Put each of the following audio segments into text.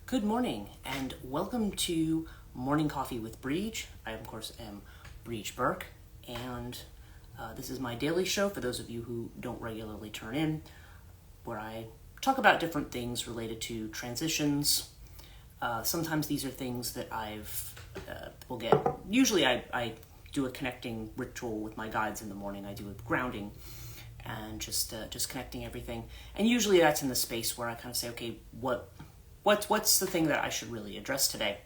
Good morning, and welcome to Morning Coffee with Brigid. I, of course, am Brigid Burke, and this is my daily show for those of you who don't regularly turn in, where I talk about different things related to transitions. Sometimes these are things that will get. Usually I do a connecting ritual with my guides in the morning. I do a grounding and just connecting everything. And usually that's in the space where I kind of say, okay, what's the thing that I should really address today?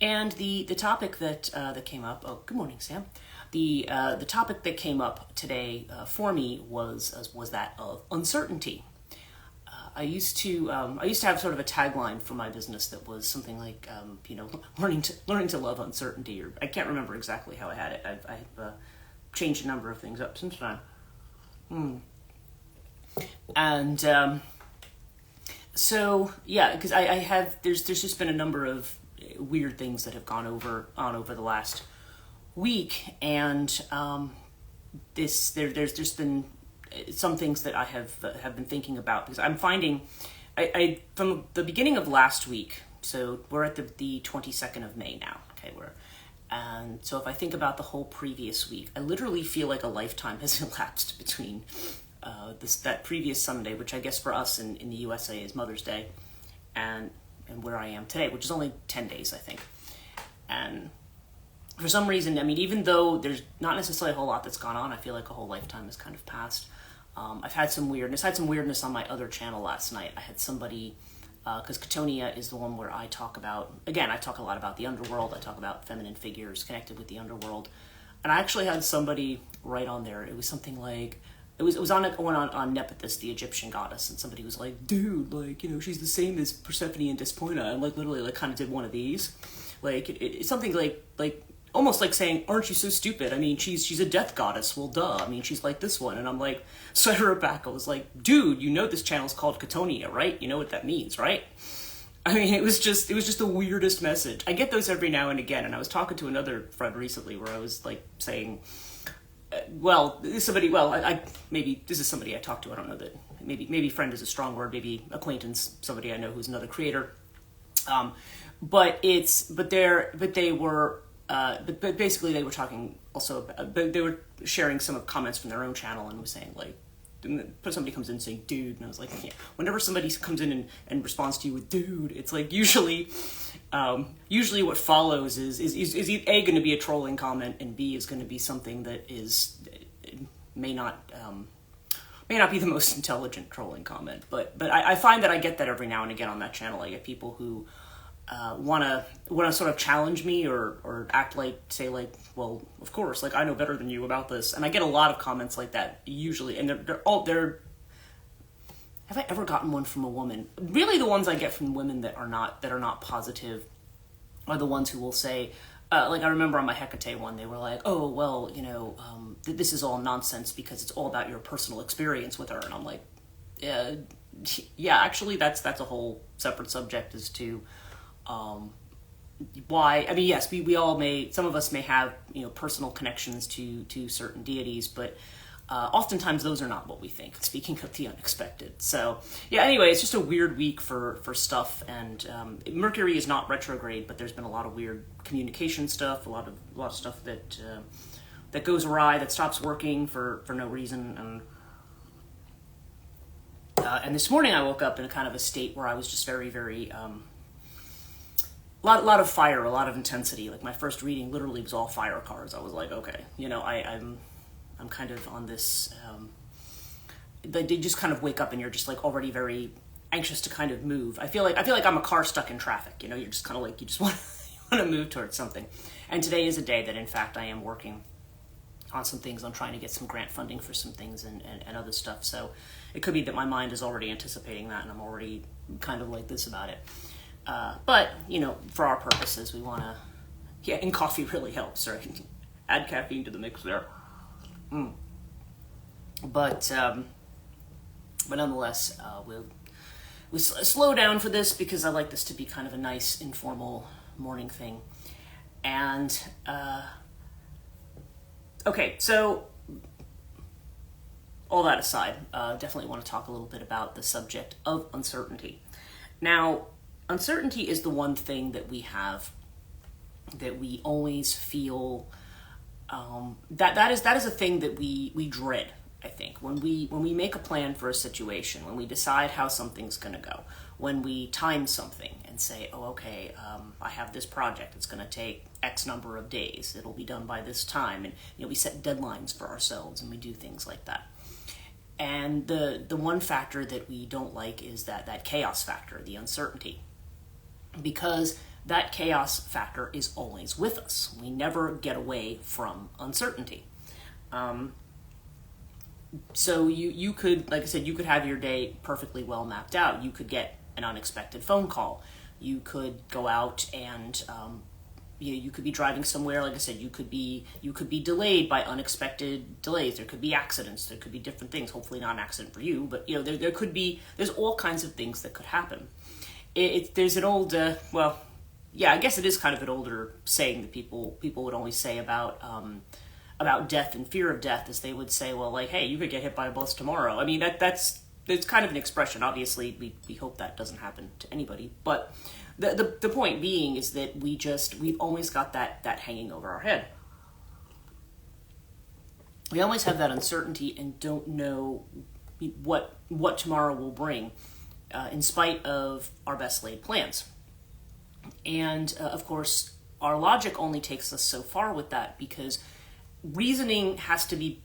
And the topic that came up. Oh, good morning, Sam. The topic that came up today for me was that of uncertainty. I used to have sort of a tagline for my business that was something like learning to love uncertainty, or I can't remember exactly how I had it. I've changed a number of things up since then. And so yeah, because there's just been a number of weird things that have gone on over the last week, and there's just been some things that I have been thinking about, because I'm finding I from the beginning of last week. So we're at the 22nd of May now. Okay, and so if I think about the whole previous week, I literally feel like a lifetime has elapsed between that previous Sunday, which I guess for us in the USA is Mother's Day, and where I am today, which is only 10 days, I think. And for some reason, I mean, even though there's not necessarily a whole lot that's gone on, I feel like a whole lifetime has kind of passed. I've had some weirdness on my other channel last night. I had somebody, because Katonia is the one where I talk a lot about the underworld. I talk about feminine figures connected with the underworld. And I actually had somebody write on there. It was something like, it was on Nephthys, the Egyptian goddess, and somebody was like, dude, like, she's the same as Persephone and Despoina, and like literally like kind of did one of these. Like it's something like almost like saying, aren't you so stupid? I mean, she's a death goddess. Well, duh. I mean, she's like this one. And I'm like, so I wrote back, I was like, dude, this channel's called Katonia, right? You know what that means, right? I mean, it was just the weirdest message. I get those every now and again, and I was talking to another friend recently where I was like saying, maybe this is somebody I talked to. I don't know that. Maybe friend is a strong word. Maybe acquaintance, somebody I know who's another creator. But basically they were talking also. They were sharing some of comments from their own channel and was saying like, somebody comes in saying dude, and I was like, yeah. Whenever somebody comes in and responds to you with dude, it's like usually what follows is A, going to be a trolling comment, and B is going to be something that may not be the most intelligent trolling comment, but I find that I get that every now and again on that channel. I get people who want to sort of challenge me or act like, say like, well, of course, like I know better than you about this, and I get a lot of comments like that usually, and they're have I ever gotten one from a woman? Really, the ones I get from women that are not positive are the ones who will say, like I remember on my Hecate one, they were like, oh, well, this is all nonsense because it's all about your personal experience with her. And I'm like, yeah, actually that's a whole separate subject as to why. I mean, yes, we all some of us may have, personal connections to certain deities, but oftentimes those are not what we think, speaking of the unexpected. So yeah, anyway, it's just a weird week for stuff, and Mercury is not retrograde, but there's been a lot of weird communication stuff, a lot of stuff that goes awry, that stops working for no reason. And this morning I woke up in a kind of a state where I was just very, very a lot of fire, a lot of intensity. Like my first reading literally was all fire cards. I was like, okay, I'm kind of on this, they just kind of wake up and you're just like already very anxious to kind of move. I feel like I'm a car stuck in traffic, you're just kind of like, you just want to move towards something. And today is a day that in fact I am working on some things. I'm trying to get some grant funding for some things and other stuff. So it could be that my mind is already anticipating that and I'm already kind of like this about it. But, for our purposes, we want to, and coffee really helps, right? Add caffeine to the mix there. But nonetheless, we'll slow down for this because I like this to be kind of a nice, informal morning thing. And, okay, so all that aside, definitely want to talk a little bit about the subject of uncertainty. Now, uncertainty is the one thing that we have that we always feel that is a thing that we dread. I think when we make a plan for a situation, when we decide how something's going to go, when we time something and say, oh, okay, I have this project, it's going to take X number of days, it'll be done by this time, and we set deadlines for ourselves and we do things like that. And the one factor that we don't like is that chaos factor, the uncertainty, because that chaos factor is always with us. We never get away from uncertainty. So you could, like I said, you could have your day perfectly well mapped out. You could get an unexpected phone call. You could go out and you could be driving somewhere. Like I said, you could be delayed by unexpected delays. There could be accidents. There could be different things. Hopefully not an accident for you, but there's all kinds of things that could happen. There's an old I guess it is kind of an older saying that people would always say about death and fear of death, is they would say, well, like, hey, you could get hit by a bus tomorrow. I mean, it's kind of an expression. Obviously, we hope that doesn't happen to anybody. But the point being is that we've always got that hanging over our head. We always have that uncertainty and don't know what tomorrow will bring, in spite of our best laid plans. And of course, our logic only takes us so far with that, because reasoning has to be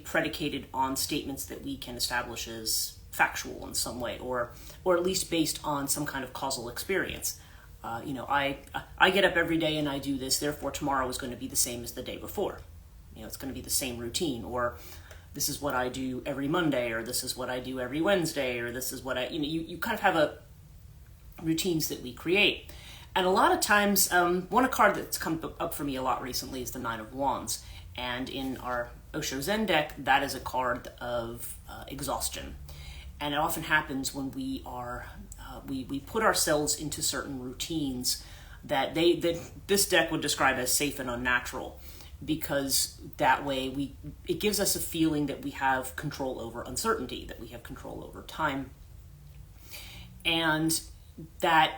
predicated on statements that we can establish as factual in some way, or at least based on some kind of causal experience. I get up every day and I do this, therefore tomorrow is going to be the same as the day before. It's going to be the same routine, or this is what I do every Monday, or this is what I do every Wednesday, or this is what you kind of have routines that we create. And a lot of times, one card that's come up for me a lot recently is the Nine of Wands. And in our Osho Zen deck, that is a card of exhaustion. And it often happens when we put ourselves into certain routines that this deck would describe as safe and unnatural, because that way it gives us a feeling that we have control over uncertainty, that we have control over time, and that.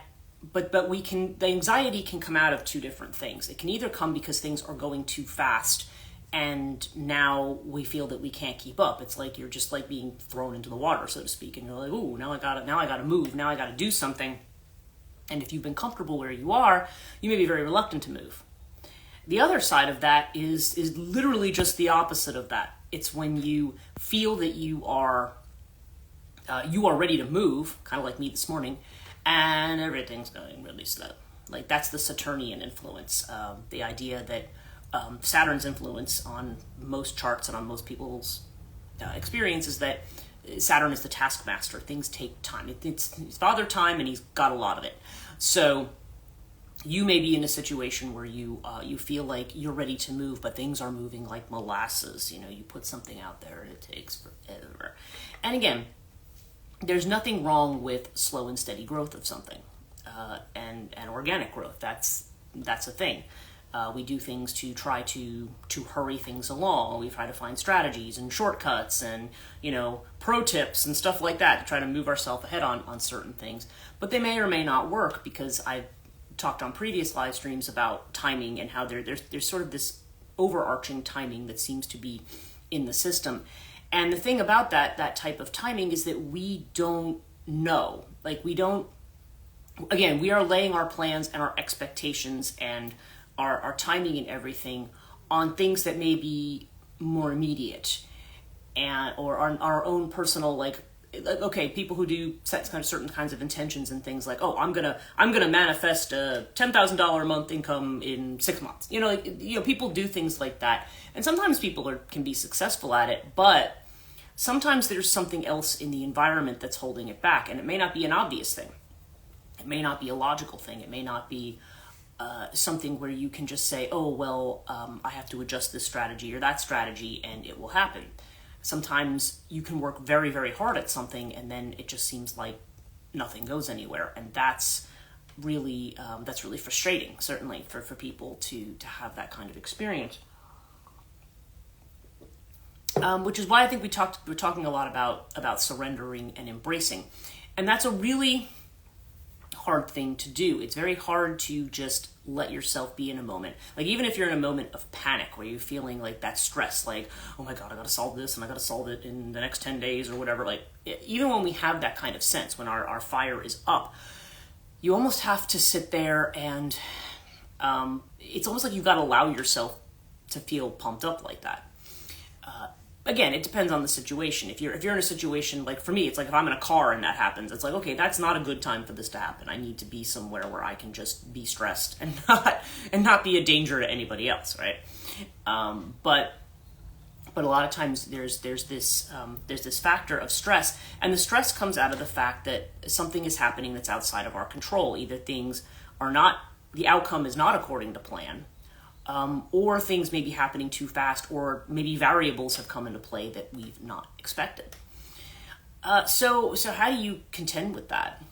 But the anxiety can come out of two different things. It can either come because things are going too fast, and now we feel that we can't keep up. It's like you're just like being thrown into the water, so to speak, and you're like, ooh, now I gotta move, now I gotta do something. And if you've been comfortable where you are, you may be very reluctant to move. The other side of that is literally just the opposite of that. It's when you feel that you are ready to move, kind of like me this morning, and everything's going really slow. Like, that's the Saturnian influence, the idea that Saturn's influence on most charts and on most people's experience is that Saturn is the taskmaster. Things take time. It's father time, and he's got a lot of it. So you may be in a situation where you feel like you're ready to move, but things are moving like molasses. You put something out there and it takes forever. And again, there's nothing wrong with slow and steady growth of something, and organic growth. That's a thing. We do things to try to hurry things along. We try to find strategies and shortcuts and pro tips and stuff like that to try to move ourselves ahead on certain things. But they may or may not work, because I've talked on previous live streams about timing and how there's sort of this overarching timing that seems to be in the system. And the thing about that type of timing is that we don't know. Like, we are laying our plans and our expectations and our timing and everything on things that may be more immediate, or our own personal, people who do set kind of certain kinds of intentions and things like, oh, I'm gonna manifest a $10,000 a month income in 6 months. People do things like that, and sometimes people can be successful at it, but sometimes there's something else in the environment that's holding it back, and it may not be an obvious thing. It may not be a logical thing. It may not be something where you can just say, oh, well, I have to adjust this strategy or that strategy, and it will happen. Sometimes you can work very, very hard at something, and then it just seems like nothing goes anywhere, and that's really frustrating, certainly for people to have that kind of experience. Which is why I think we're talking a lot about surrendering and embracing. And that's a really hard thing to do. It's very hard to just let yourself be in a moment. Like, even if you're in a moment of panic where you're feeling like that stress, like, oh my God, I gotta solve this and I gotta solve it in the next 10 days or whatever. Like, even when we have that kind of sense, when our fire is up, you almost have to sit there and it's almost like you've got to allow yourself to feel pumped up like that. Again, it depends on the situation. If you're in a situation, like for me, it's like if I'm in a car and that happens, it's like, okay, that's not a good time for this to happen. I need to be somewhere where I can just be stressed and not be a danger to anybody else, right? But a lot of times there's this factor of stress, and the stress comes out of the fact that something is happening that's outside of our control. Either things are not, the outcome is not according to plan, or things may be happening too fast, or maybe variables have come into play that we've not expected. So how do you contend with that?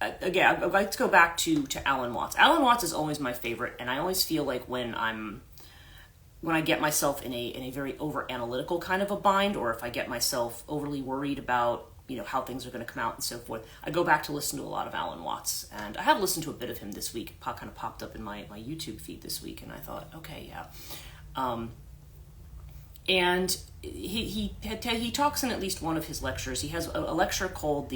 Again, I'd like to go back to Alan Watts. Alan Watts is always my favorite, and I always feel like when I get myself in a very over analytical kind of a bind, or if I get myself overly worried about how things are going to come out and so forth, I go back to listen to a lot of Alan Watts. And I have listened to a bit of him this week. It kind of popped up in my YouTube feed this week, and I thought, okay, yeah. And he talks in at least one of his lectures. He has a lecture called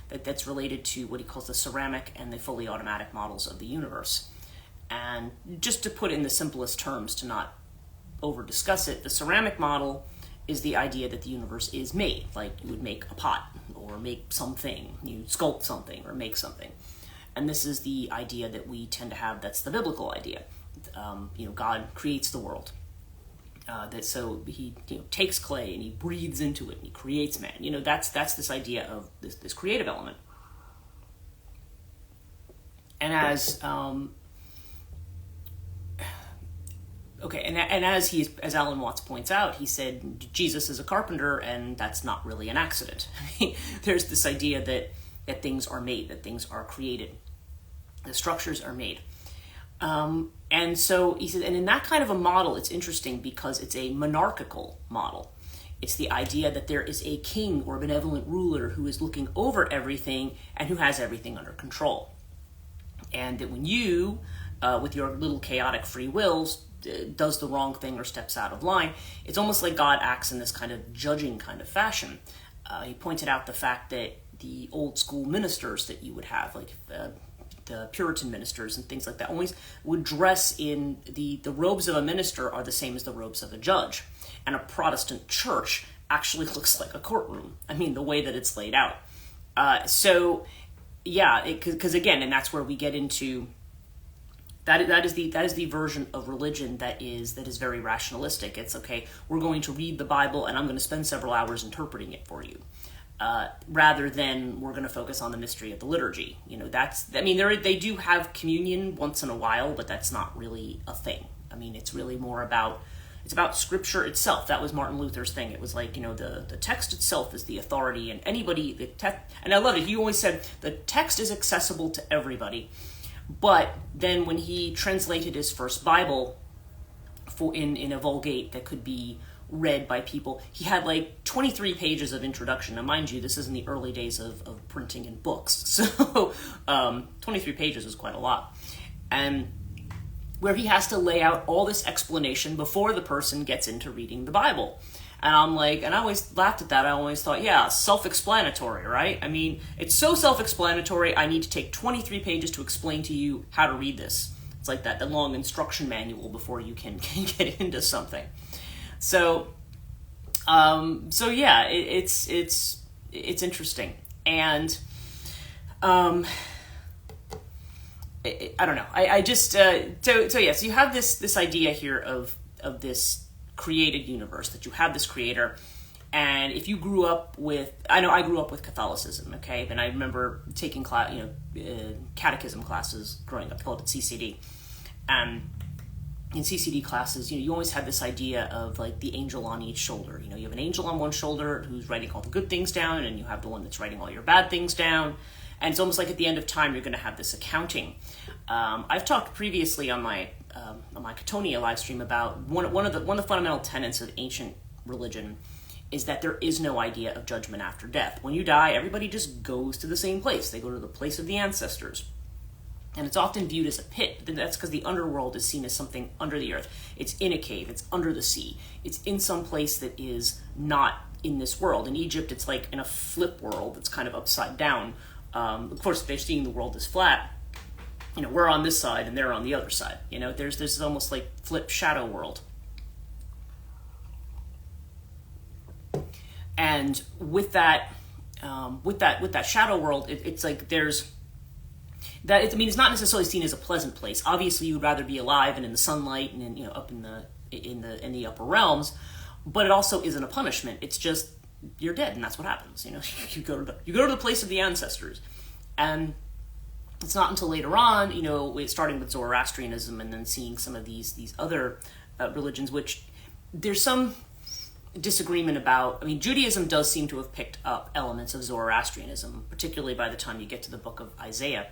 that's related to what he calls the ceramic and the fully automatic models of the universe. And just to put it in the simplest terms, to not over discuss it, the ceramic model is the idea that the universe is made, like you would make a pot or make something, you sculpt something or make something. And this is the idea that we tend to have, that's the biblical idea. God creates the world. So he takes clay and he breathes into it and he creates man. That's this idea of this creative element. And as as Alan Watts points out, he said Jesus is a carpenter, and that's not really an accident. I mean, there's this idea that things are made, that things are created, the structures are made. And so he said, and in that kind of a model, it's interesting because it's a monarchical model. It's the idea that there is a king or benevolent ruler who is looking over everything and who has everything under control. And that when you, with your little chaotic free wills, does the wrong thing or steps out of line, it's almost like God acts in this kind of judging kind of fashion. He pointed out the fact that the old school ministers that you would have, like the Puritan ministers and things like that, always would dress in the robes of a minister are the same as the robes of a judge. And a Protestant church actually looks like a courtroom. I mean, the way that it's laid out. Because again, and that's where we get into that is the version of religion that is very rationalistic. It's okay, we're going to read the Bible and I'm going to spend several hours interpreting it for you. Rather than we're going to focus on the mystery of the liturgy. They do have communion once in a while, but that's not really a thing. I mean, it's really more about Scripture itself. That was Martin Luther's thing. It was like, the text itself is the authority, and anybody, and I love it. He always said the text is accessible to everybody. But then when he translated his first Bible in a Vulgate that could be read by people, he had like 23 pages of introduction. Now, mind you, this is in the early days of printing in books, so 23 pages is quite a lot. And where he has to lay out all this explanation before the person gets into reading the Bible. And I'm like, and I always laughed at that. I always thought, yeah, self-explanatory, right? I mean, it's so self-explanatory, I need to take 23 pages to explain to you how to read this. It's like the long instruction manual before you can get into something. So yeah, it's interesting. And I don't know. I just so you have this idea here of this created universe, that you have this creator. And if you grew up with, I know I grew up with Catholicism, okay, and I remember taking catechism classes growing up, called it CCD. And in CCD classes, you always had this idea of like the angel on each shoulder. You have an angel on one shoulder who's writing all the good things down, and you have the one that's writing all your bad things down. And it's almost like at the end of time, you're going to have this accounting. I've talked previously on my Catonia live stream about one of the fundamental tenets of ancient religion is that there is no idea of judgment after death. When you die, everybody just goes to the same place. They go to the place of the ancestors. And it's often viewed as a pit. That's because the underworld is seen as something under the earth. It's in a cave. It's under the sea. It's in some place that is not in this world. In Egypt, it's like in a flip world. It's kind of upside down. Of course, they're seeing the world as flat. We're on this side and they're on the other side. There's this almost like flip shadow world. And with that shadow world, it's like there's that. It's not necessarily seen as a pleasant place. Obviously, you would rather be alive and in the sunlight and up in the upper realms, but it also isn't a punishment. It's just you're dead, and that's what happens. You go to the place of the ancestors, and it's not until later on, starting with Zoroastrianism and then seeing some of these other religions, which there's some disagreement about. Judaism does seem to have picked up elements of Zoroastrianism, particularly by the time you get to the book of Isaiah.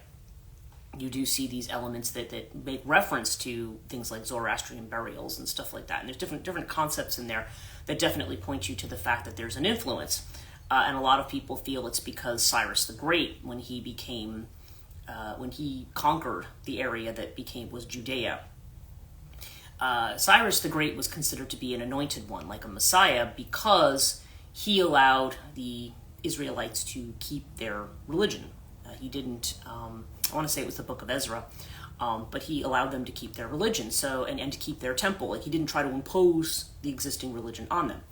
You do see these elements that make reference to things like Zoroastrian burials and stuff like that. And there's different concepts in there that definitely point you to the fact that there's an influence. And a lot of people feel it's because Cyrus the Great, when he conquered the area that was Judea, Cyrus the Great was considered to be an anointed one, like a Messiah, because he allowed the Israelites to keep their religion. He didn't, I want to say it was the book of Ezra, but he allowed them to keep their religion and to keep their temple. Like, he didn't try to impose the existing religion on them.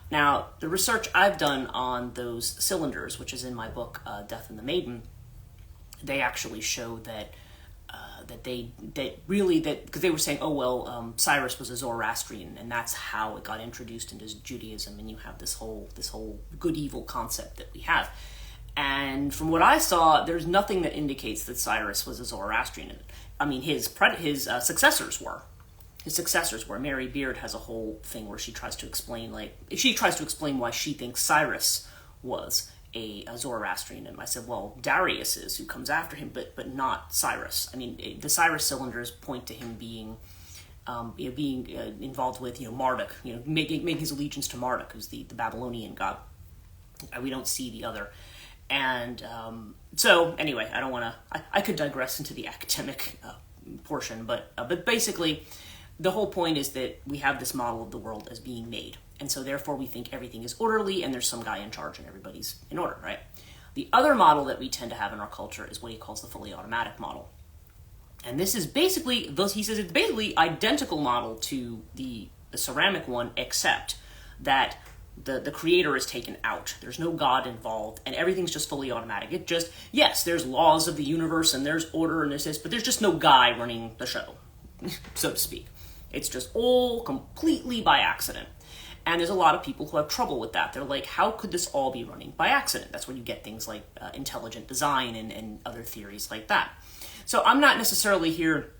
Now, the research I've done on those cylinders, which is in my book, Death and the Maiden, they actually show that because they were saying, Cyrus was a Zoroastrian, and that's how it got introduced into Judaism, and you have this whole good evil concept that we have. And from what I saw, there's nothing that indicates that Cyrus was a Zoroastrian. His successors were. His successors were. Mary Beard has a whole thing where she tries to explain why she thinks Cyrus was a Zoroastrian. And I said, well, Darius is, who comes after him, but not Cyrus. The Cyrus cylinders point to him being involved with Marduk, making his allegiance to Marduk, who's the Babylonian god. We don't see the other. And so anyway, I don't want to. I could digress into the academic portion, but basically, the whole point is that we have this model of the world as being made, and so therefore we think everything is orderly, and there's some guy in charge, and everybody's in order, right? The other model that we tend to have in our culture is what he calls the fully automatic model, and this is basically he says it's basically identical model to the ceramic one, except that the creator is taken out. There's no God involved, and everything's just fully automatic. Yes, there's laws of the universe, and there's order, and this, but there's just no guy running the show, so to speak. It's just all completely by accident. And there's a lot of people who have trouble with that. They're like, how could this all be running by accident? That's when you get things like intelligent design and other theories like that. So I'm not necessarily here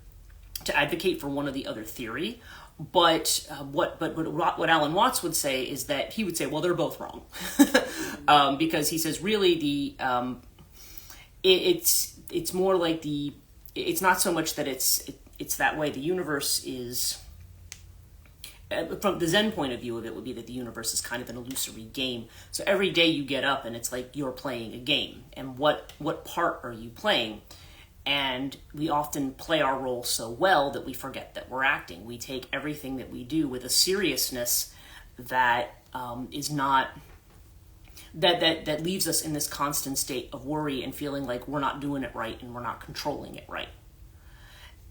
to advocate for one or the other theory. But what Alan Watts would say is that he would say, well, they're both wrong, because he says really it's more like it's not so much that it's that way. The universe is, from the Zen point of view of it, would be that the universe is kind of an illusory game. So every day you get up and it's like you're playing a game, and what part are you playing? And we often play our role so well that we forget that we're acting. We take everything that we do with a seriousness that is not that leaves us in this constant state of worry and feeling like we're not doing it right and we're not controlling it right.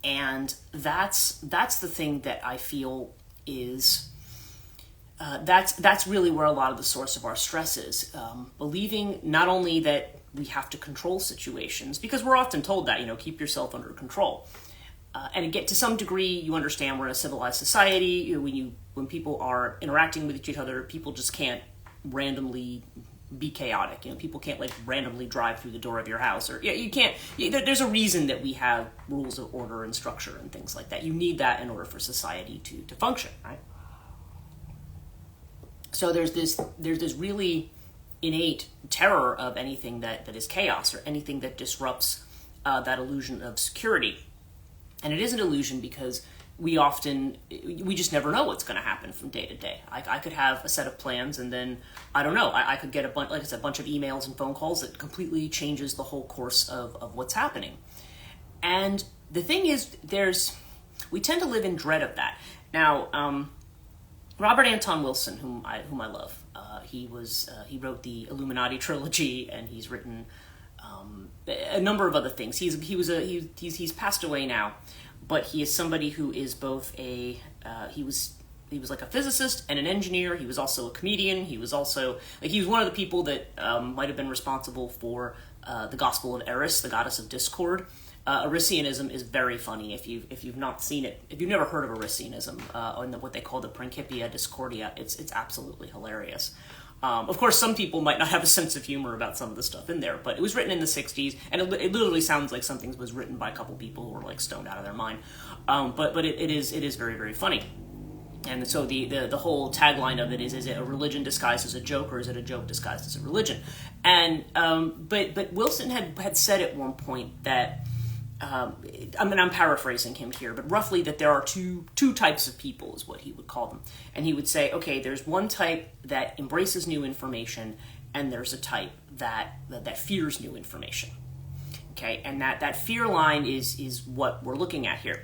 And that's the thing that I feel is that's really where a lot of the source of our stress is. Believing not only that we have to control situations, because we're often told that, keep yourself under control. And again, to some degree, you understand we're in a civilized society. When people are interacting with each other, people just can't randomly be chaotic. People can't randomly drive through the door of your house, or you can't. There's a reason that we have rules of order and structure and things like that. You need that in order for society to function, right? So there's this really innate terror of anything that is chaos or anything that disrupts that illusion of security. And it is an illusion because we just never know what's going to happen from day to day. I could have a set of plans, and then I don't know. I could get a bunch of emails and phone calls that completely changes the whole course of what's happening. And the thing is, we tend to live in dread of that. Now, Robert Anton Wilson, whom I love, he wrote the Illuminati trilogy, and he's written a number of other things. He's passed away now. But he is somebody who is both he was like a physicist and an engineer. He was also a comedian. He was also he was one of the people that might have been responsible for the Gospel of Eris, the goddess of discord. Arisianism is very funny if you've not seen it. If you've never heard of Arisianism, or what they call the Principia Discordia, it's absolutely hilarious. Of course, some people might not have a sense of humor about some of the stuff in there, but it was written in the 60s, and it literally sounds like something was written by a couple people who were like stoned out of their mind. But it is very, very funny. And so the whole tagline of it is it a religion disguised as a joke, or is it a joke disguised as a religion? And but Wilson had said at one point that, I'm paraphrasing him here, but roughly that there are two types of people is what he would call them. And he would say, okay, there's one type that embraces new information, and there's a type that fears new information. Okay, and that fear line is what we're looking at here.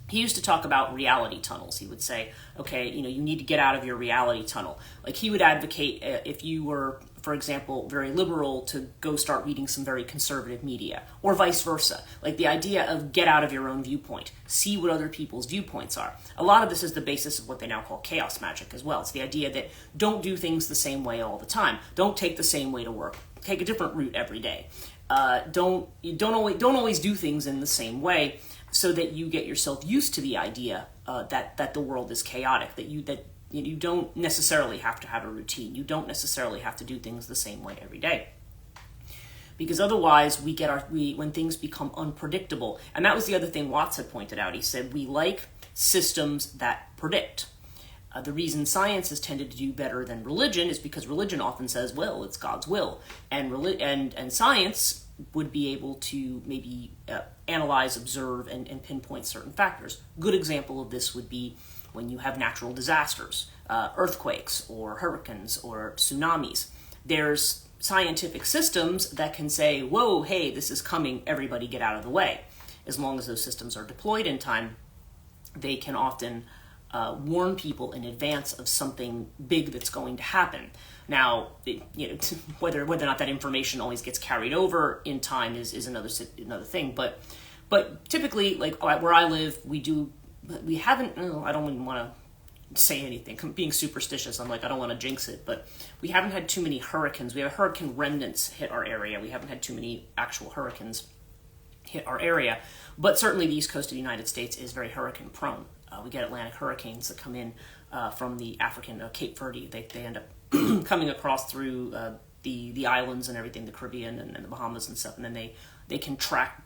He used to talk about reality tunnels. He would say, okay, you need to get out of your reality tunnel. Like, he would advocate, if you were, for example, very liberal, to go start reading some very conservative media, or vice versa. Like, the idea of get out of your own viewpoint, see what other people's viewpoints are. A lot of this is the basis of what they now call chaos magic as well. It's the idea that don't do things the same way all the time. Don't take the same way to work. Take a different route every day. Don't always do things in the same way, so that you get yourself used to the idea that the world is chaotic, that you don't necessarily have to have a routine. You don't necessarily have to do things the same way every day. Because otherwise when things become unpredictable. And that was the other thing Watts had pointed out. He said, we like systems that predict. The reason science has tended to do better than religion is because religion often says, well, it's God's will. And science would be able to maybe analyze, observe, and pinpoint certain factors. Good example of this would be when you have natural disasters, earthquakes or hurricanes or tsunamis. There's scientific systems that can say, whoa, hey, this is coming, everybody get out of the way. As long as those systems are deployed in time, they can often warn people in advance of something big that's going to happen. Now, whether or not that information always gets carried over in time is another thing. But typically, like where I live, we haven't. I don't even want to say anything. I'm being superstitious. I don't want to jinx it, but we haven't had too many hurricanes. We have hurricane remnants hit our area. We haven't had too many actual hurricanes hit our area, but certainly the east coast of the United States is very hurricane prone. We get Atlantic hurricanes that come in from the African Cape Verde. They end up coming across through the islands and everything, the Caribbean and the Bahamas and stuff, and then they can track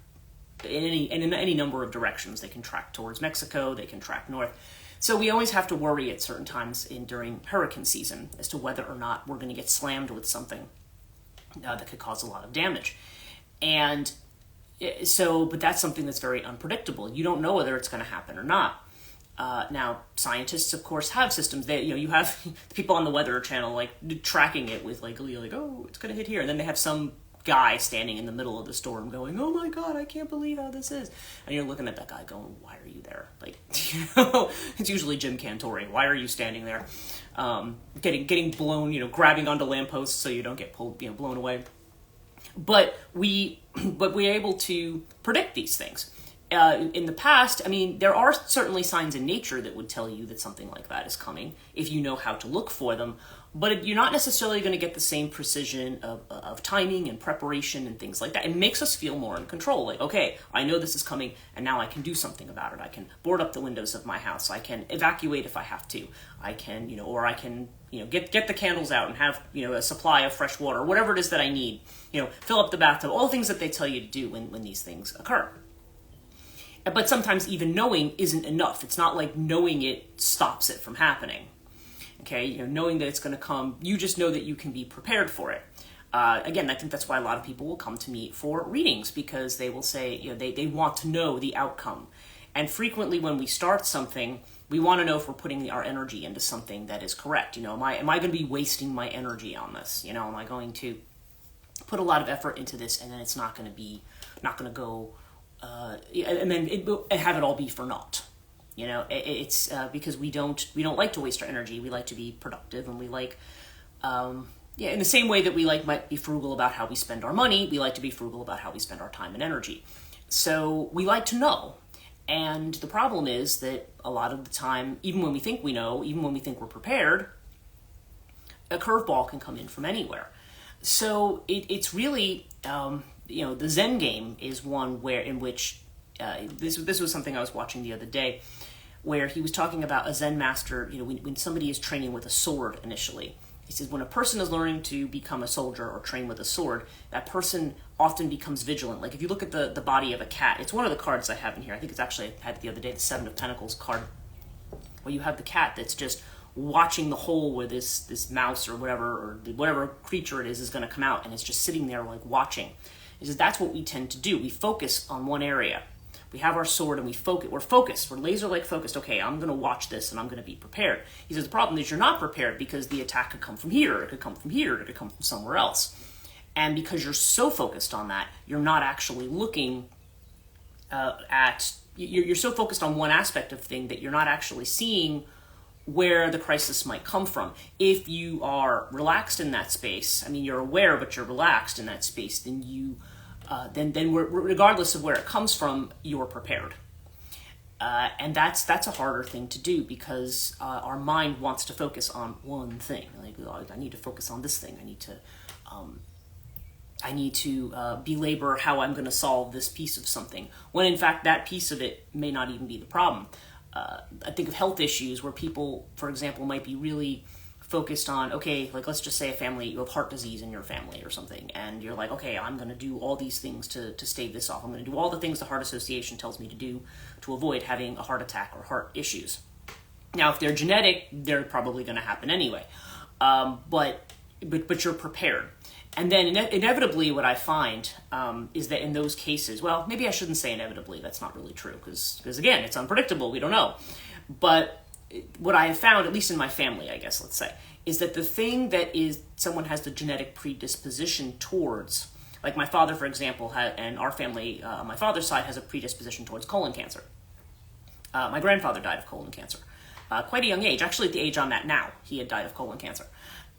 in any number of directions. They can track towards Mexico. They can track north. So we always have to worry at certain times during hurricane season as to whether or not we're going to get slammed with something that could cause a lot of damage. And but that's something that's very unpredictable. You don't know whether it's going to happen or not. Now, scientists, of course, have systems. You have people on the Weather Channel tracking it with oh, it's going to hit here, and then they have some guy standing in the middle of the storm going, oh my God, I can't believe how this is. And you're looking at that guy going, why are you there? It's usually Jim Cantori. Why are you standing there? Getting blown, grabbing onto lampposts so you don't get pulled, blown away. But we're able to predict these things. In the past, there are certainly signs in nature that would tell you that something like that is coming if you know how to look for them, but you're not necessarily going to get the same precision of timing and preparation and things like that. It makes us feel more in control. Okay, I know this is coming, and now I can do something about it. I can board up the windows of my house. I can evacuate if I have to. I can, or I can, get the candles out and have, a supply of fresh water, whatever it is that I need. Fill up the bathtub. All the things that they tell you to do when these things occur. But sometimes even knowing isn't enough. It's not like knowing it stops it from happening. Okay, knowing that it's going to come, you just know that you can be prepared for it. Again, I think that's why a lot of people will come to me for readings, because they will say, they want to know the outcome. And frequently when we start something, we want to know if we're putting our energy into something that is correct. You know, am I going to be wasting my energy on this? You know, am I going to put a lot of effort into this and then it's not going to go, and then have it all be for naught? You know, it's because we don't like to waste our energy. We like to be productive, and we like, in the same way that we might be frugal about how we spend our money, we like to be frugal about how we spend our time and energy. So we like to know. And the problem is that a lot of the time, even when we think we know, even when we think we're prepared, a curveball can come in from anywhere. So it's really, the Zen game is one in which this was something I was watching the other day, where he was talking about a Zen master. You know, when somebody is training with a sword initially, he says when a person is learning to become a soldier or train with a sword, that person often becomes vigilant. Like if you look at the body of a cat, it's one of the cards I have in here. I think it's actually, I had it the other day, the Seven of Pentacles card, where you have the cat that's just watching the hole where this mouse or whatever creature it is going to come out, and it's just sitting there like watching. He says that's what we tend to do. We focus on one area. We have our sword and we're focused. We're laser-like focused. Okay, I'm going to watch this and I'm going to be prepared. He says the problem is you're not prepared because the attack could come from here, it could come from here, it could come from somewhere else. And because you're so focused on that, you're not actually looking you're so focused on one aspect of thing that you're not actually seeing where the crisis might come from. If you are relaxed in that space, I mean, you're aware, but you're relaxed in that space, then regardless of where it comes from, you're prepared. And that's a harder thing to do because our mind wants to focus on one thing. Like, oh, I need to focus on this thing. I need to belabor how I'm going to solve this piece of something, when in fact that piece of it may not even be the problem. I think of health issues where people, for example, might be really focused on, okay, like let's just say a family, you have heart disease in your family or something, and you're like, okay, I'm going to do all these things to stave this off. I'm going to do all the things the Heart Association tells me to do to avoid having a heart attack or heart issues. Now, if they're genetic, they're probably going to happen anyway, but you're prepared. And then inevitably what I find is that in those cases, well, maybe I shouldn't say inevitably, that's not really true, because again, it's unpredictable, we don't know. But what I have found, at least in my family, I guess, let's say, is that the thing that someone has the genetic predisposition towards, like my father, for example, and our family, on my father's side, has a predisposition towards colon cancer. My grandfather died of colon cancer. Quite a young age, actually at the age I'm at now, he had died of colon cancer.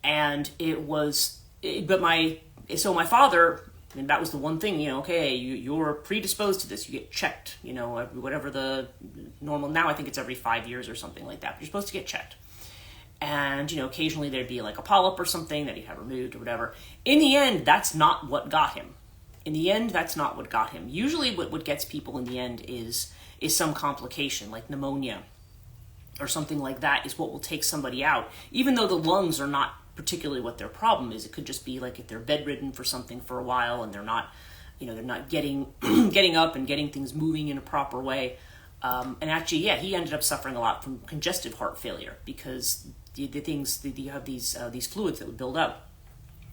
And my father, I mean, that was the one thing, okay, you're predisposed to this, you get checked, whatever the normal, now I think it's every 5 years or something like that, but you're supposed to get checked. And, occasionally there'd be like a polyp or something that he'd have removed or whatever. In the end, that's not what got him. Usually what gets people in the end is some complication, like pneumonia or something like that is what will take somebody out, even though the lungs are not particularly what their problem is. It could just be like if they're bedridden for something for a while and they're not getting getting up and getting things moving in a proper way. And actually, he ended up suffering a lot from congestive heart failure because you have these fluids that would build up,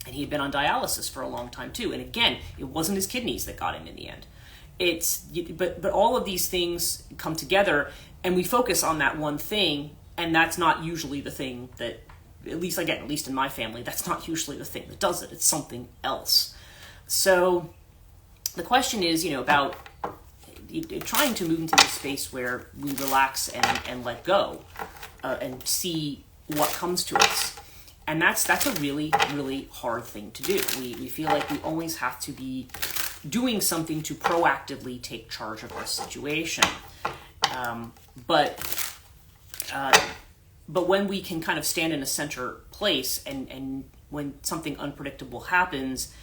and he had been on dialysis for a long time too. And again, it wasn't his kidneys that got him in the end. But all of these things come together, and we focus on that one thing, and that's not usually the thing that. At least in my family, that's not usually the thing that does it. It's something else. So the question is, about trying to move into this space where we relax and let go and see what comes to us. And that's a really, really hard thing to do. We feel like we always have to be doing something to proactively take charge of our situation. But when we can kind of stand in a center place and when something unpredictable happens,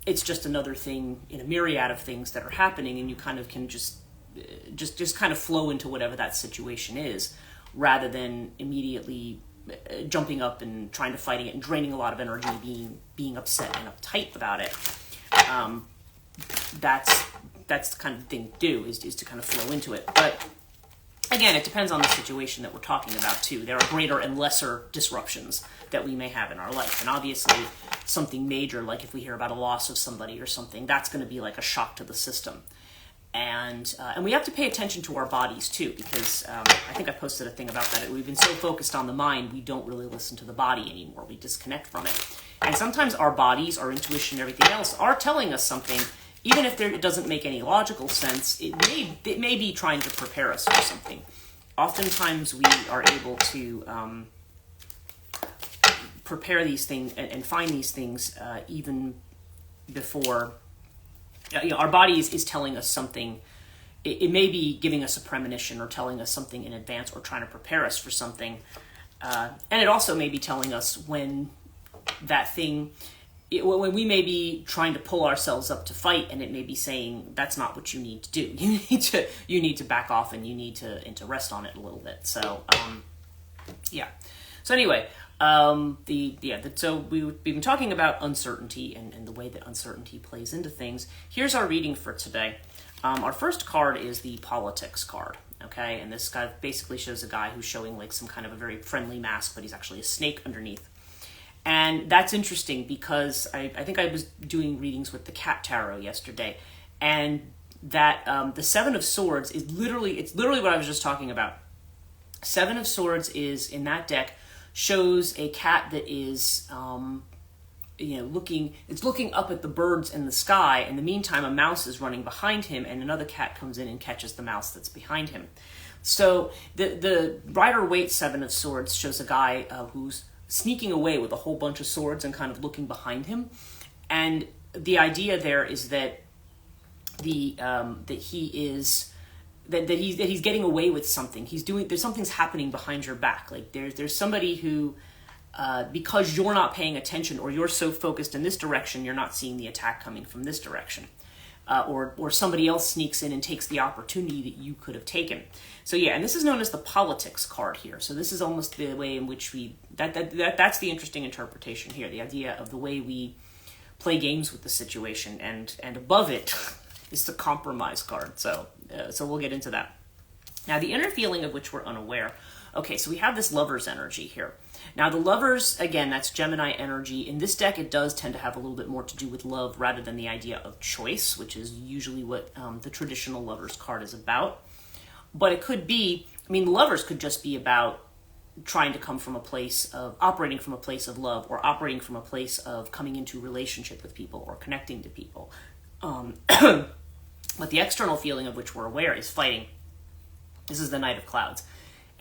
it's just another thing in a myriad of things that are happening, and you kind of can just kind of flow into whatever that situation is, rather than immediately jumping up and trying to fight it and draining a lot of energy, being upset and uptight about it. That's the kind of thing to do, is to kind of flow into it. But again, it depends on the situation that we're talking about, too. There are greater and lesser disruptions that we may have in our life. And obviously, something major, like if we hear about a loss of somebody or something, that's going to be like a shock to the system. And we have to pay attention to our bodies too, because I think I posted a thing about that. We've been so focused on the mind, we don't really listen to the body anymore. We disconnect from it. And sometimes our bodies, our intuition, everything else are telling us something, even if it doesn't make any logical sense. It may be trying to prepare us for something. Oftentimes we are able to prepare these things and find these things even before. Our body is telling us something. It may be giving us a premonition or telling us something in advance or trying to prepare us for something. And it also may be telling us when that thing, when we may be trying to pull ourselves up to fight, and it may be saying, that's not what you need to do. You need to back off, and you need to rest on it a little bit. So, yeah. So anyway, so we've been talking about uncertainty and the way that uncertainty plays into things. Here's our reading for today. Our first card is the politics card, okay? And this guy basically shows a guy who's showing like some kind of a very friendly mask, but he's actually a snake underneath. And that's interesting because I think I was doing readings with the Cat Tarot yesterday, and that the Seven of Swords is literally what I was just talking about. Seven of Swords is in that deck, shows a cat that is, looking up at the birds in the sky. In the meantime, a mouse is running behind him, and another cat comes in and catches the mouse that's behind him. So the Rider-Waite Seven of Swords shows a guy who's sneaking away with a whole bunch of swords and kind of looking behind him. And the idea there is that he's getting away with something. There's something's happening behind your back. Like there's somebody who, because you're not paying attention or you're so focused in this direction, you're not seeing the attack coming from this direction. Or somebody else sneaks in and takes the opportunity that you could have taken. So yeah, and this is known as the politics card here. So this is almost the way in which that's the interesting interpretation here. The idea of the way we play games with the situation, and above it is the compromise card. So we'll get into that. Now, the inner feeling of which we're unaware. Okay, so we have this Lover's energy here. Now, the Lovers, again, that's Gemini energy. In this deck, it does tend to have a little bit more to do with love rather than the idea of choice, which is usually what the traditional Lovers card is about. But it could be, the Lovers could just be about trying to come from a place of, operating from a place of love, or operating from a place of coming into relationship with people or connecting to people. But the external feeling of which we're aware is fighting. This is the Knight of Clouds.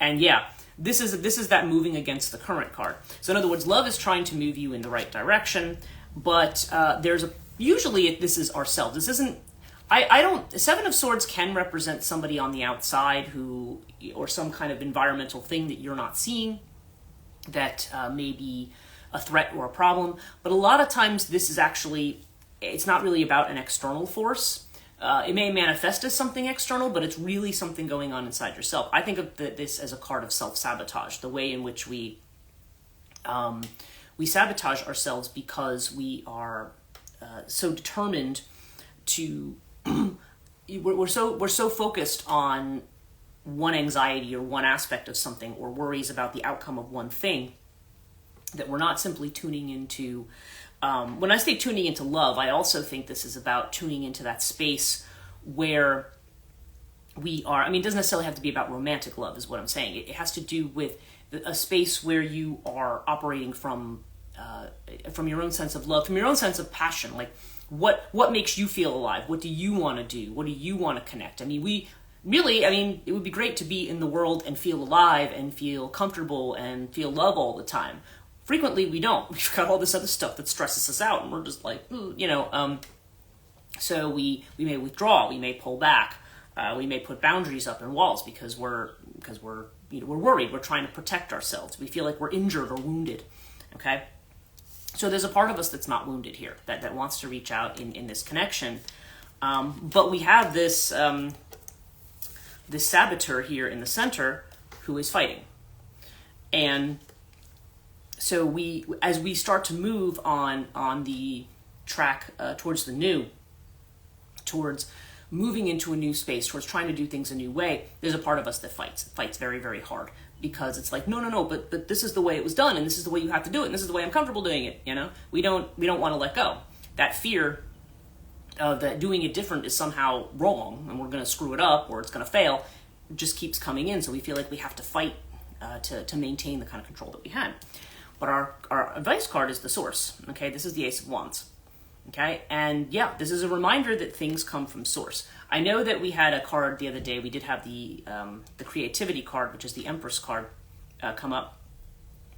And yeah, this is that moving against the current card. So in other words, love is trying to move you in the right direction, but usually this is ourselves. This isn't, Seven of Swords can represent somebody on the outside or some kind of environmental thing that you're not seeing that may be a threat or a problem. But a lot of times this is actually, it's not really about an external force. It may manifest as something external, but it's really something going on inside yourself. I think of this as a card of self-sabotage, the way in which we sabotage ourselves because we are so determined to. We're so focused on one anxiety or one aspect of something, or worries about the outcome of one thing, that we're not simply tuning into. When I say tuning into love, I also think this is about tuning into that space where we are. It doesn't necessarily have to be about romantic love, is what I'm saying. It has to do with a space where you are operating from your own sense of love, from your own sense of passion. Like, what makes you feel alive? What do you want to do? What do you want to connect? It would be great to be in the world and feel alive and feel comfortable and feel love all the time. Frequently, we don't. We've got all this other stuff that stresses us out, and we're just like, so we may withdraw, we may pull back, we may put boundaries up and walls because we're worried. We're trying to protect ourselves. We feel like we're injured or wounded. Okay, so there's a part of us that's not wounded here, that wants to reach out in this connection, but we have this this saboteur here in the center who is fighting, and. So as we start to move on the track towards the new, towards moving into a new space, towards trying to do things a new way, there's a part of us that fights very, very hard, because it's like, no, but this is the way it was done, and this is the way you have to do it, and this is the way I'm comfortable doing it. We don't want to let go. That fear that doing it different is somehow wrong and we're going to screw it up or it's going to fail, just keeps coming in. So we feel like we have to fight to maintain the kind of control that we had. But our advice card is the source. Okay, this is the Ace of Wands. Okay, and yeah, this is a reminder that things come from source. I know that we had a card the other day. We did have the creativity card, which is the Empress card, come up.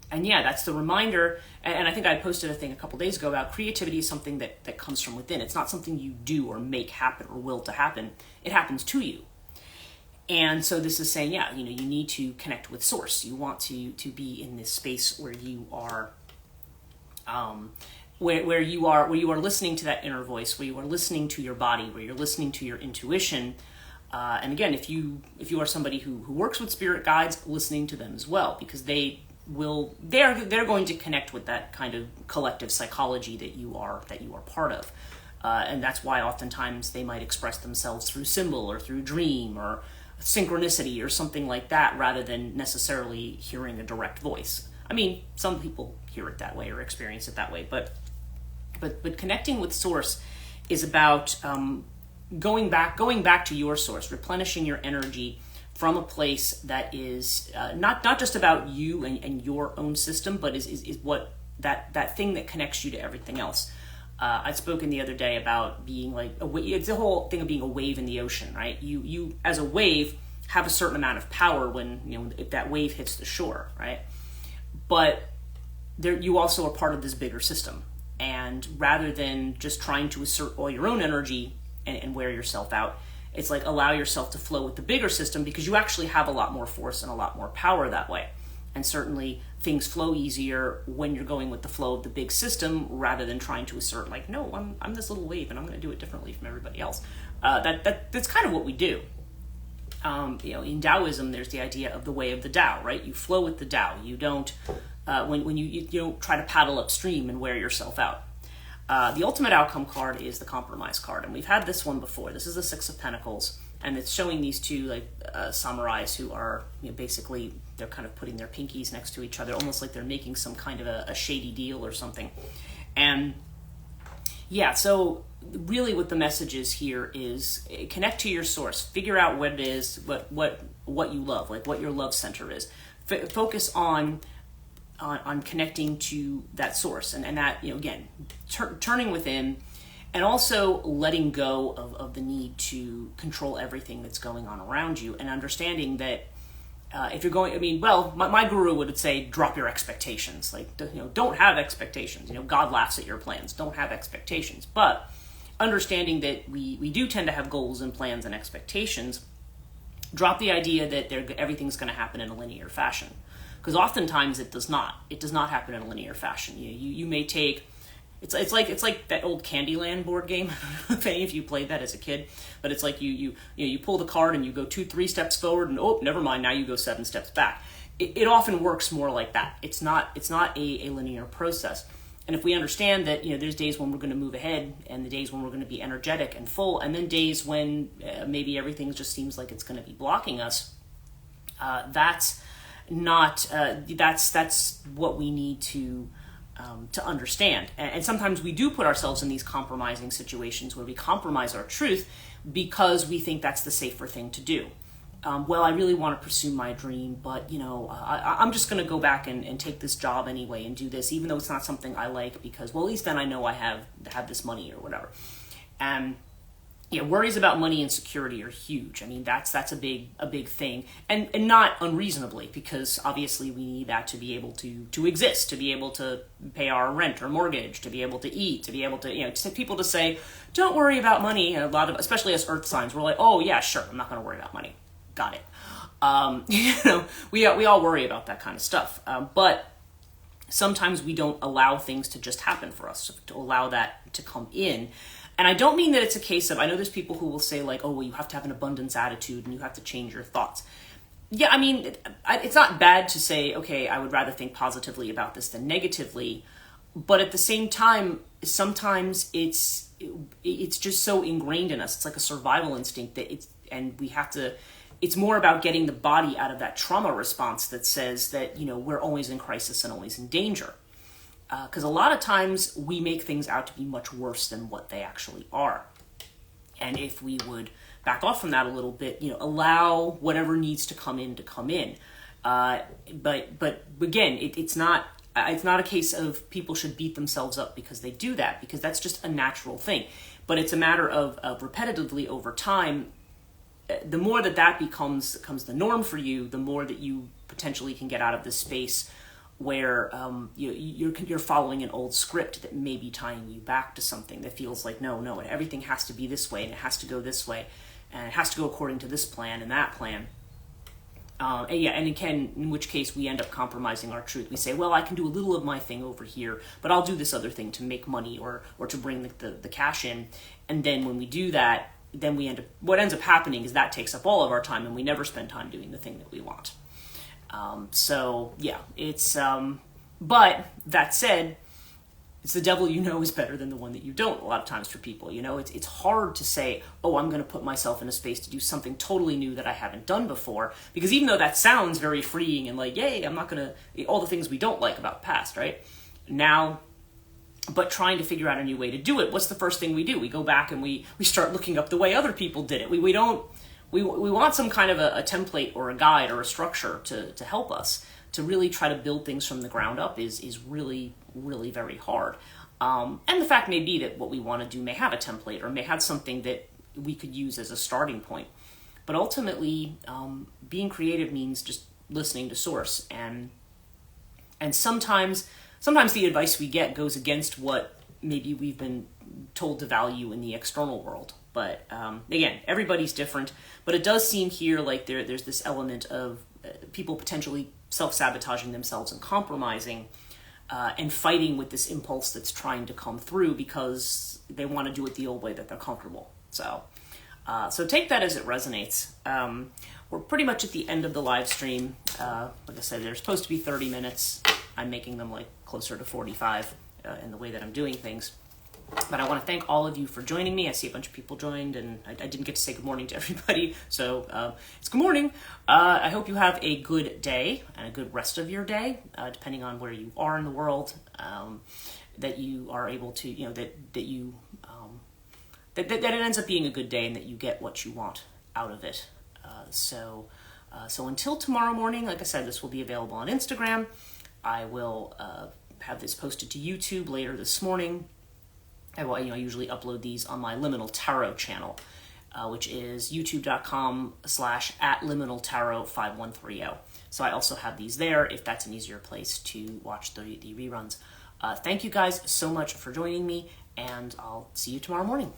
And yeah, that's the reminder. And I think I posted a thing a couple days ago about creativity is something that comes from within. It's not something you do or make happen or will to happen. It happens to you. And so this is saying, yeah, you need to connect with source. You want to be in this space where you are, where you are listening to that inner voice, where you are listening to your body, where you're listening to your intuition. And again, if you are somebody who works with spirit guides, listening to them as well, because they're going to connect with that kind of collective psychology that you are part of. And that's why oftentimes they might express themselves through symbol or through dream or synchronicity or something like that, rather than necessarily hearing a direct voice. I mean, some people hear it that way or experience it that way, but connecting with source is about going back to your source, replenishing your energy from a place that is not just about you and your own system, but is what that thing that connects you to everything else. I'd spoken the other day about being like it's the whole thing of being a wave in the ocean, right? You as a wave have a certain amount of power when if that wave hits the shore, right? But you also are part of this bigger system, and rather than just trying to assert all your own energy and wear yourself out, it's like allow yourself to flow with the bigger system, because you actually have a lot more force and a lot more power that way. And certainly things flow easier when you're going with the flow of the big system, rather than trying to assert like, no, I'm this little wave and I'm going to do it differently from everybody else. That's kind of what we do. In Taoism, there's the idea of the way of the Tao, right? You flow with the Tao. You don't when you don't try to paddle upstream and wear yourself out. The ultimate outcome card is the compromise card, and we've had this one before. This is the Six of Pentacles, and it's showing these two samurais who are basically they're kind of putting their pinkies next to each other, almost like they're making some kind of a shady deal or something. And yeah, so really what the message is here is connect to your source, figure out what it is, what you love, like what your love center is. Focus on connecting to that source, and that again turning within, and also letting go of the need to control everything that's going on around you, and understanding that if you're going, my guru would say drop your expectations, don't have expectations. God laughs at your plans. Don't have expectations. But understanding that we do tend to have goals and plans and expectations, drop the idea that everything's going to happen in a linear fashion. Because oftentimes it does not. It does not happen in a linear fashion. You may take, it's like that old Candyland board game. I don't know if any of you played that as a kid, but it's like you pull the card and you go 2-3 steps forward, and oh, never mind, now you go 7 steps back. It often works more like that. It's not a linear process. And if we understand that there's days when we're going to move ahead, and the days when we're going to be energetic and full, and then days when maybe everything just seems like it's going to be blocking us, that's what we need to understand. And sometimes we do put ourselves in these compromising situations where we compromise our truth because we think that's the safer thing to do. I really want to pursue my dream, but I'm just going to go back and take this job anyway and do this, even though it's not something I like, because at least then I know I have this money or whatever. And worries about money and security are huge. I mean, that's a big thing, and not unreasonably, because obviously we need that to be able to exist, to be able to pay our rent or mortgage, to be able to eat, to be able to to people to say, don't worry about money. And a lot of, especially as earth signs, we're like, oh yeah, sure, I'm not going to worry about money. Got it. We all worry about that kind of stuff, but sometimes we don't allow things to just happen for us, to allow that to come in. And I don't mean that it's a case of, I know there's people who will say like, oh, well, you have to have an abundance attitude and you have to change your thoughts. Yeah, I mean, it's not bad to say, okay, I would rather think positively about this than negatively. But at the same time, sometimes it's just so ingrained in us. It's like a survival instinct it's more about getting the body out of that trauma response that says that, we're always in crisis and always in danger. Because a lot of times we make things out to be much worse than what they actually are. And if we would back off from that a little bit, allow whatever needs to come in to come in. But again, it's not a case of people should beat themselves up because they do that, because that's just a natural thing. But it's a matter of repetitively over time. The more that becomes the norm for you, the more that you potentially can get out of this space where you're following an old script that may be tying you back to something that feels like, no, everything has to be this way, and it has to go this way, and it has to go according to this plan and that plan. And it can, in which case we end up compromising our truth. We say, well, I can do a little of my thing over here, but I'll do this other thing to make money or to bring the cash in. And then when we do that, then what ends up happening is that takes up all of our time, and we never spend time doing the thing that we want. But that said, it's the devil you know is better than the one that you don't, a lot of times for people. It's hard to say, oh, I'm going to put myself in a space to do something totally new that I haven't done before. Because even though that sounds very freeing and like, yay, I'm not going to, all the things we don't like about the past, right? Now, but trying to figure out a new way to do it, what's the first thing we do? We go back and we start looking up the way other people did it. We want some kind of a template or a guide or a structure to help us. To really try to build things from the ground up is really, really very hard. And the fact may be that what we want to do may have a template or may have something that we could use as a starting point. But ultimately, being creative means just listening to source. And sometimes the advice we get goes against what maybe we've been told to value in the external world. But again, everybody's different. But it does seem here like there's this element of people potentially self-sabotaging themselves and compromising and fighting with this impulse that's trying to come through because they want to do it the old way that they're comfortable. So take that as it resonates. We're pretty much at the end of the live stream. Like I said, they're supposed to be 30 minutes. I'm making them like closer to 45 in the way that I'm doing things. But I want to thank all of you for joining me. I see a bunch of people joined, and I didn't get to say good morning to everybody, so it's good morning. I hope you have a good day and a good rest of your day, depending on where you are in the world, that you are able to, that it ends up being a good day and that you get what you want out of it. So until tomorrow morning, like I said, this will be available on Instagram. I will have this posted to YouTube later this morning. I usually upload these on my Liminal Tarot channel, which is youtube.com/@liminaltarot5130. So I also have these there if that's an easier place to watch the reruns. Thank you guys so much for joining me, and I'll see you tomorrow morning.